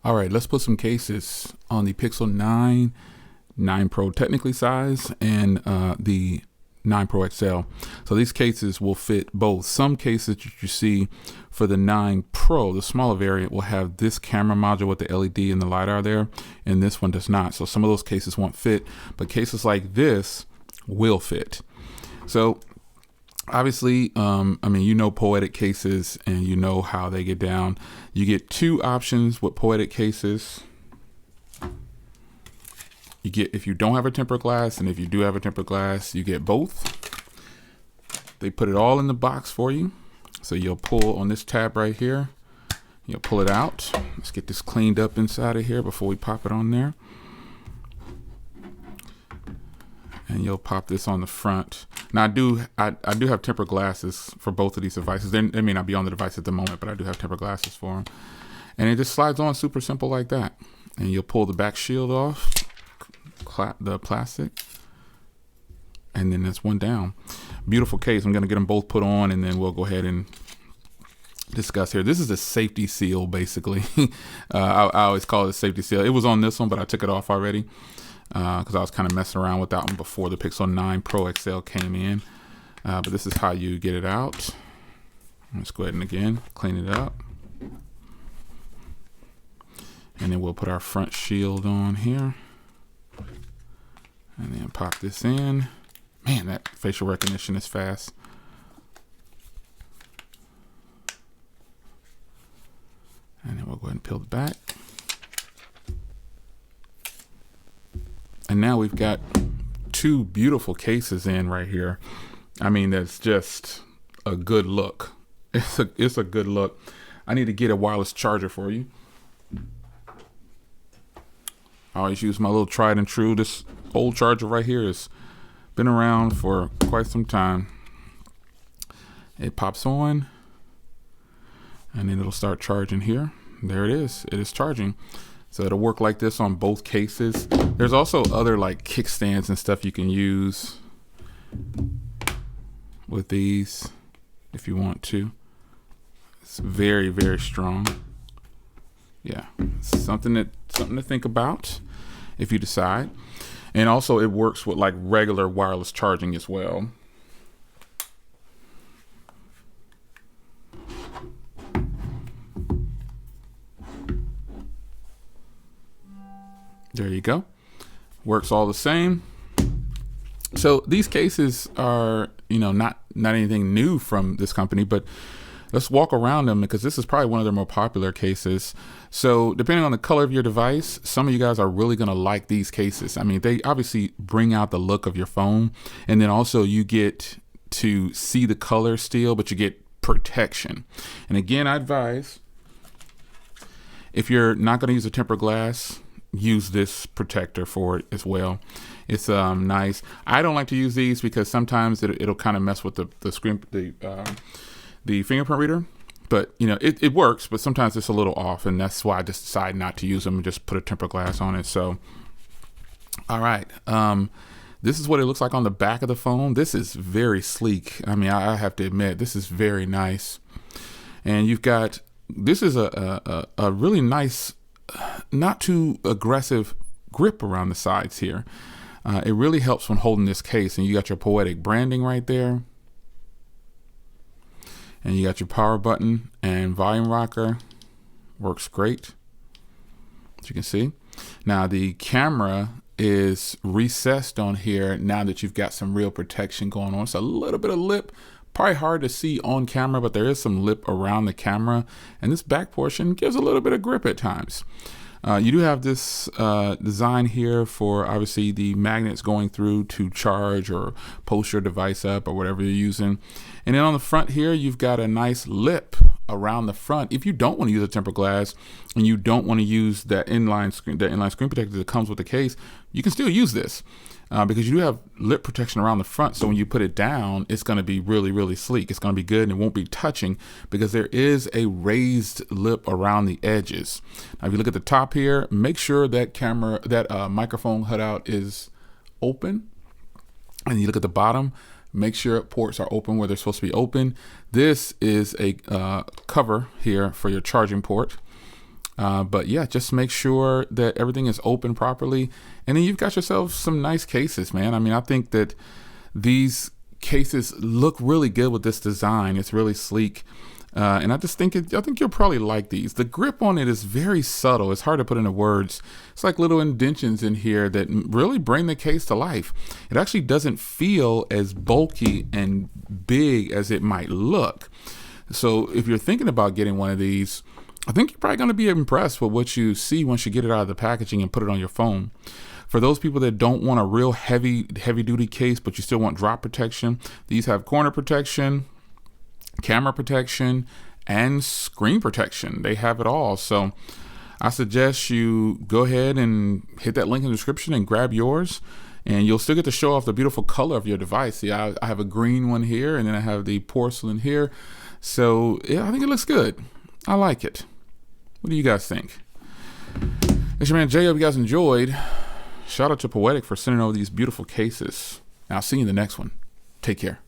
All right, let's put some cases on the Pixel 9, 9 Pro technically size, and the 9 Pro XL. So these cases will fit both. Some cases that you see for the 9 Pro, the smaller variant, will have this camera module with the LED and the LiDAR there, and this one does not. So some of those cases won't fit, but cases like this will fit. So obviously, I mean, you know Poetic cases and you know how they get down. You get two options with Poetic cases. You get, if you don't have a tempered glass, and if you do have a tempered glass, you get both. They put it all in the box for you. So you'll pull on this tab right here. You'll pull it out. Let's get this cleaned up inside of here before we pop it on there. And you'll pop this on the front. Now I do have tempered glasses for both of these devices. They may not be on the device at the moment, but I do have tempered glasses for them. And it just slides on super simple like that. And you'll pull the back shield off, the plastic, and then there's one down. Beautiful case. I'm going to get them both put on, and then we'll go ahead and discuss here. This is a safety seal, basically. I always call it a safety seal. It was on this one, but I took it off already because I was kind of messing around with that one before the Pixel 9 Pro XL came in. But this is how you get it out. Let's go ahead and again clean it up. And then we'll put our front shield on here. And then pop this in. Man, that facial recognition is fast. And then we'll go ahead and peel the back. And now we've got two beautiful cases in right here. I mean, that's just a good look. It's a good look. I need to get a wireless charger for you. I always use my little tried and true. This old charger right here has been around for quite some time. It pops on and then it'll start charging here. There it is. It is charging. So it'll work like this on both cases. There's also other like kickstands and stuff you can use with these if you want to. It's very, very strong. Yeah, something to think about if you decide. And also it works with like regular wireless charging as well. There you go. Works all the same. So these cases are, you know, not anything new from this company, but let's walk around them because this is probably one of their more popular cases. So depending on the color of your device, some of you guys are really going to like these cases. I mean, they obviously bring out the look of your phone, and then also you get to see the color still, but you get protection. And again, I advise, if you're not going to use a tempered glass, use this protector for it as well. It's nice. I don't like to use these because sometimes it'll kind of mess with the screen, the fingerprint reader, but you know, it works, but sometimes it's a little off, and that's why I just decide not to use them and just put a tempered glass on it. So, all right. This is what it looks like on the back of the phone. This is very sleek. I mean, I have to admit, this is very nice. And you've got, this is a really nice, not too aggressive grip around the sides here. It really helps when holding this case, and you got your Poetic branding right there. And you got your power button and volume rocker. Works great, as you can see. Now the camera is recessed on here now that you've got some real protection going on. It's a little bit of lip, probably hard to see on camera, but there is some lip around the camera. And this back portion gives a little bit of grip at times. You do have this design here for obviously the magnets going through to charge or post your device up or whatever you're using. And then on the front here, you've got a nice lip around the front. If you don't want to use a tempered glass and you don't want to use that inline screen protector that comes with the case, you can still use this because you do have lip protection around the front. So when you put it down, it's going to be really, really sleek. It's going to be good, and it won't be touching because there is a raised lip around the edges. Now, if you look at the top here, make sure that microphone cutout is open, and you look at the bottom, make sure ports are open where they're supposed to be open. This is a cover here for your charging port. But yeah, just make sure that everything is open properly. And then you've got yourself some nice cases, man. I mean, I think that these cases look really good with this design. It's really sleek. And I just think I think you'll probably like these. The grip on it is very subtle. It's hard to put into words. It's like little indentions in here that really bring the case to life. It actually doesn't feel as bulky and big as it might look. So if you're thinking about getting one of these, I think you're probably going to be impressed with what you see once you get it out of the packaging and put it on your phone. For those people that don't want a real heavy duty case, but you still want drop protection, these have corner protection, camera protection, and screen protection. They have it all. So I suggest you go ahead and hit that link in the description and grab yours, and you'll still get to show off the beautiful color of your device. See, I have a green one here, and then I have the porcelain here. So yeah, I think it looks good. I like it. What do you guys think? It's your man Jay. Hope you guys enjoyed. Shout out to Poetic for sending over these beautiful cases. And I'll see you in the next one. Take care.